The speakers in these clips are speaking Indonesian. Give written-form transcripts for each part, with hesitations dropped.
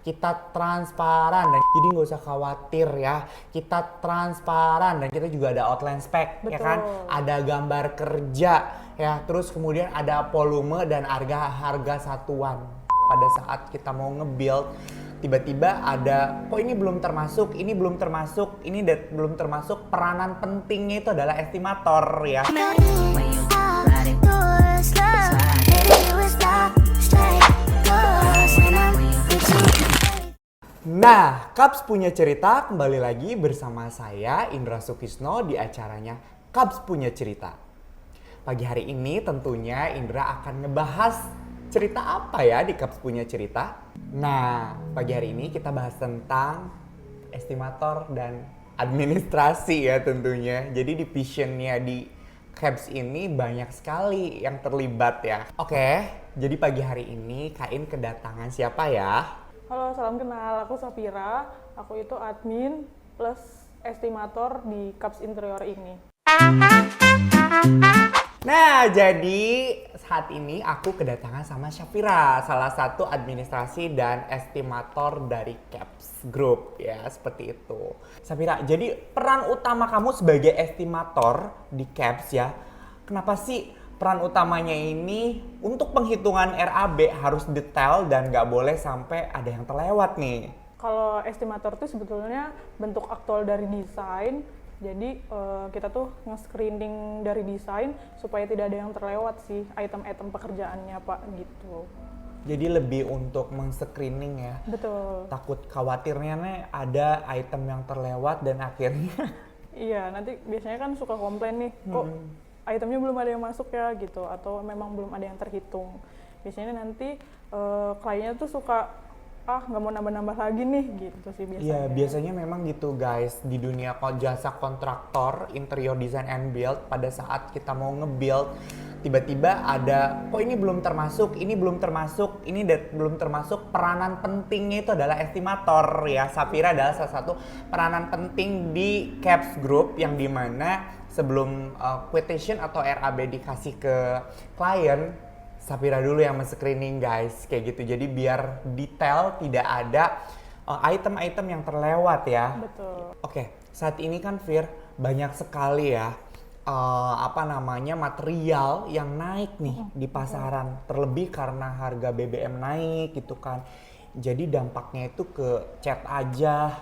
Kita transparan dan jadi nggak usah khawatir ya. Kita transparan dan kita juga ada outline spec. Betul. Ya kan, ada gambar kerja ya, terus kemudian ada volume dan harga satuan. Pada saat kita mau nge-build, tiba-tiba ada kok ini belum termasuk, ini belum termasuk, ini belum termasuk peranan pentingnya itu adalah estimator ya. Nah, Kaps punya cerita kembali lagi bersama saya Indra Sukisno di acaranya Kaps punya cerita. Pagi hari ini tentunya Indra akan ngebahas cerita apa ya di Kaps punya cerita. Nah, pagi hari ini kita bahas tentang estimator dan administrasi ya tentunya. Jadi divisionnya di Kaps ini banyak sekali yang terlibat ya. Oke, jadi pagi hari ini Kain kedatangan siapa ya? Halo, salam kenal. Aku Safira. Aku itu admin plus estimator di Kaps Interior ini. Nah, jadi saat ini aku kedatangan sama Safira, salah satu administrasi dan estimator dari Kaps Group ya, seperti itu. Safira, jadi peran utama kamu sebagai estimator di Kaps ya, kenapa sih peran utamanya ini untuk penghitungan RAB harus detail dan nggak boleh sampai ada yang terlewat nih? Kalau estimator itu sebetulnya bentuk aktual dari desain. Jadi kita tuh nge-screening dari desain supaya tidak ada yang terlewat sih item-item pekerjaannya Pak gitu. Jadi lebih untuk men-screening ya? Betul. Takut khawatirnya nih ada item yang terlewat dan akhirnya Iya, nanti biasanya kan suka komplain nih, kok itemnya belum ada yang masuk ya gitu, atau memang belum ada yang terhitung. Biasanya nanti kliennya tuh suka, nggak mau nambah-nambah lagi nih gitu sih biasanya. Iya, biasanya memang gitu guys, di dunia jasa kontraktor, interior design and build, pada saat kita mau nge-build, tiba-tiba ada, kok ini belum termasuk, ini belum termasuk, ini belum termasuk, peranan pentingnya itu adalah estimator ya. Safira adalah salah satu peranan penting di Kaps Group yang dimana sebelum quotation atau RAB dikasih ke klien, Safira dulu yang men-screening guys, kayak gitu. Jadi biar detail, tidak ada item-item yang terlewat ya. Betul. Oke, saat ini kan Fir, banyak sekali ya material yang naik nih di pasaran. Terlebih karena harga BBM naik gitu kan. Jadi dampaknya itu ke cat aja,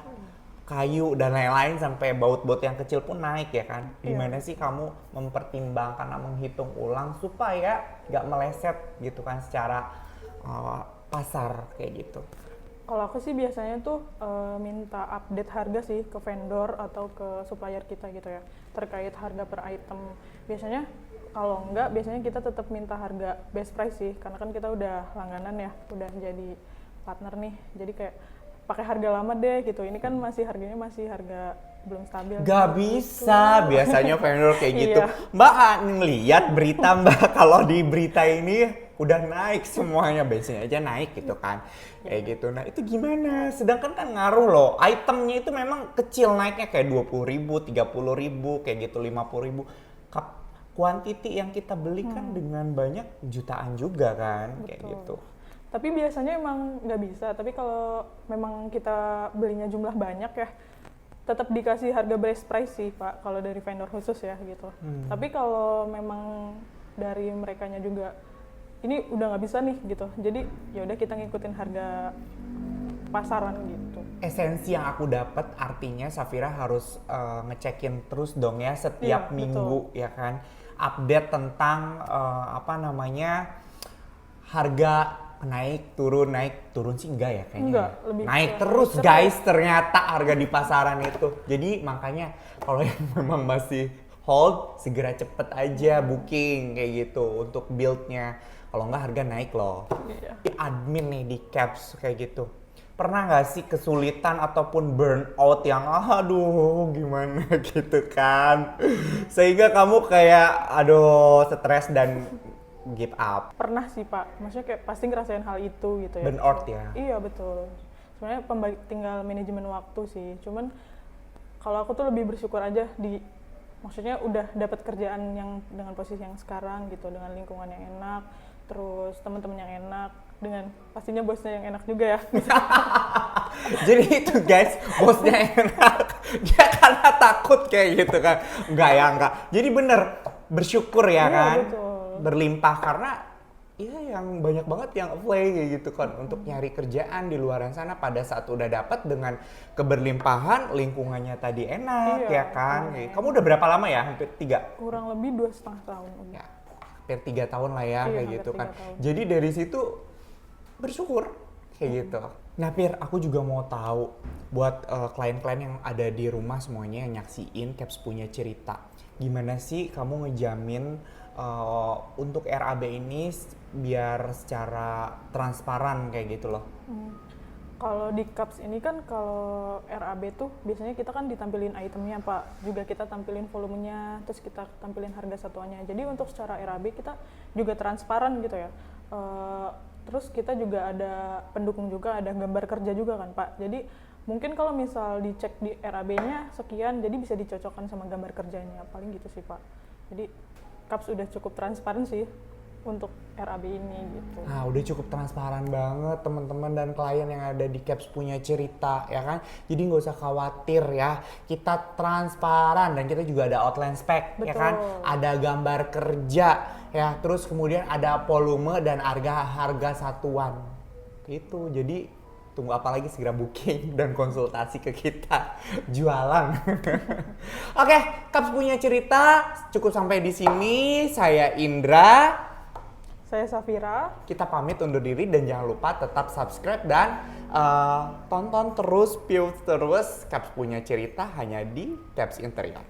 kayu dan lain-lain sampai baut-baut yang kecil pun naik ya kan. Gimana sih kamu mempertimbangkan, menghitung ulang supaya nggak meleset gitu kan secara pasar kayak gitu? Kalau aku sih biasanya tuh minta update harga sih ke vendor atau ke supplier kita gitu ya, terkait harga per item. Biasanya kalau enggak, biasanya kita tetap minta harga best price sih, karena kan kita udah langganan ya, udah jadi partner nih. Jadi kayak pakai harga lama deh gitu. Ini kan harganya masih harga belum stabil. Gak bisa, biasanya vendor kayak gitu. Iya. Mbak ngeliat berita Mbak, kalau di berita ini udah naik semuanya, bensin aja naik gitu kan. Kayak gitu. Nah itu gimana? Sedangkan kan ngaruh loh. Itemnya itu memang kecil naiknya kayak 20.000, 30.000, kayak gitu 50.000. Kuantiti yang kita beli kan dengan banyak jutaan juga kan. Kayak Betul. gitu. Tapi biasanya emang nggak bisa. Tapi kalau memang kita belinya jumlah banyak ya, tetap dikasih harga best price sih Pak, kalau dari vendor khusus ya gitu. Tapi kalau memang dari merekanya juga, ini udah nggak bisa nih gitu. Jadi ya udah kita ngikutin harga pasaran gitu. Esensi yang aku dapat artinya Safira harus ngecekin terus dong ya setiap Iya, minggu ya kan, update tentang harga naik turun sih enggak ya kayaknya. Enggak, ya? lebih Naik ke terus terus. guys ternyata harga di pasaran itu. Jadi makanya kalau yang memang masih hold segera cepet aja booking kayak gitu untuk build-nya. Kalau enggak harga naik loh. Iya. Admin nih di Kaps kayak gitu. Pernah nggak sih kesulitan ataupun burnout yang aduh gimana gitu kan, sehingga kamu kayak aduh stres dan give up? Pernah sih Pak, maksudnya kayak pasti ngerasain hal itu gitu ya. Burnout ya? Iya betul. Sebenarnya tinggal manajemen waktu sih. Cuman kalau aku tuh lebih bersyukur aja maksudnya udah dapat kerjaan yang dengan posisi yang sekarang gitu, dengan lingkungan yang enak, terus teman-teman yang enak. dengan pastinya bosnya yang enak juga ya. Jadi itu guys, bosnya enak. Dia karena takut kayak gitu kan. Enggak. Jadi bener, bersyukur ya Iya, kan. betul. Berlimpah karena ya yang banyak banget yang apply kayak gitu kan untuk nyari kerjaan di luar sana pada saat udah dapat dengan keberlimpahan, lingkungannya tadi enak Iya, ya kan. enak. Kamu udah berapa lama ya? Hampir 3. Kurang lebih 2,5 tahun. Ya, hampir 3 tahun lah ya Iya, kayak hampir gitu kan. 3 tahun. Jadi dari situ bersyukur kayak gitu. Nah Pir, aku juga mau tahu buat klien-klien yang ada di rumah semuanya yang nyaksiin Caps Punya Cerita. Gimana sih kamu ngejamin untuk RAB ini biar secara transparan kayak gitu loh? Kalau di Cups ini kan kalau RAB tuh biasanya kita kan ditampilin itemnya Pak, juga kita tampilin volumenya, terus kita tampilin harga satuannya. Jadi untuk secara RAB kita juga transparan gitu ya. Terus kita juga ada pendukung juga, ada gambar kerja juga kan Pak. Jadi mungkin kalau misal dicek di RAB-nya sekian, jadi bisa dicocokkan sama gambar kerjanya, paling gitu sih Pak. Jadi Cups udah cukup transparan sih untuk RAB ini gitu. Nah, udah cukup transparan banget teman-teman dan klien yang ada di Caps Punya Cerita ya kan. Jadi nggak usah khawatir ya, kita transparan dan kita juga ada outline spec ya kan. Betul. Ada gambar kerja ya, terus kemudian ada volume dan harga satuan. Gitu. Jadi tunggu apa lagi, segera booking dan konsultasi ke kita jualan. Oke, Caps Punya Cerita cukup sampai di sini. Saya Indra. Saya Safira. Kita pamit undur diri dan jangan lupa tetap subscribe dan tonton terus, view terus Caps Punya Cerita hanya di Caps Interior.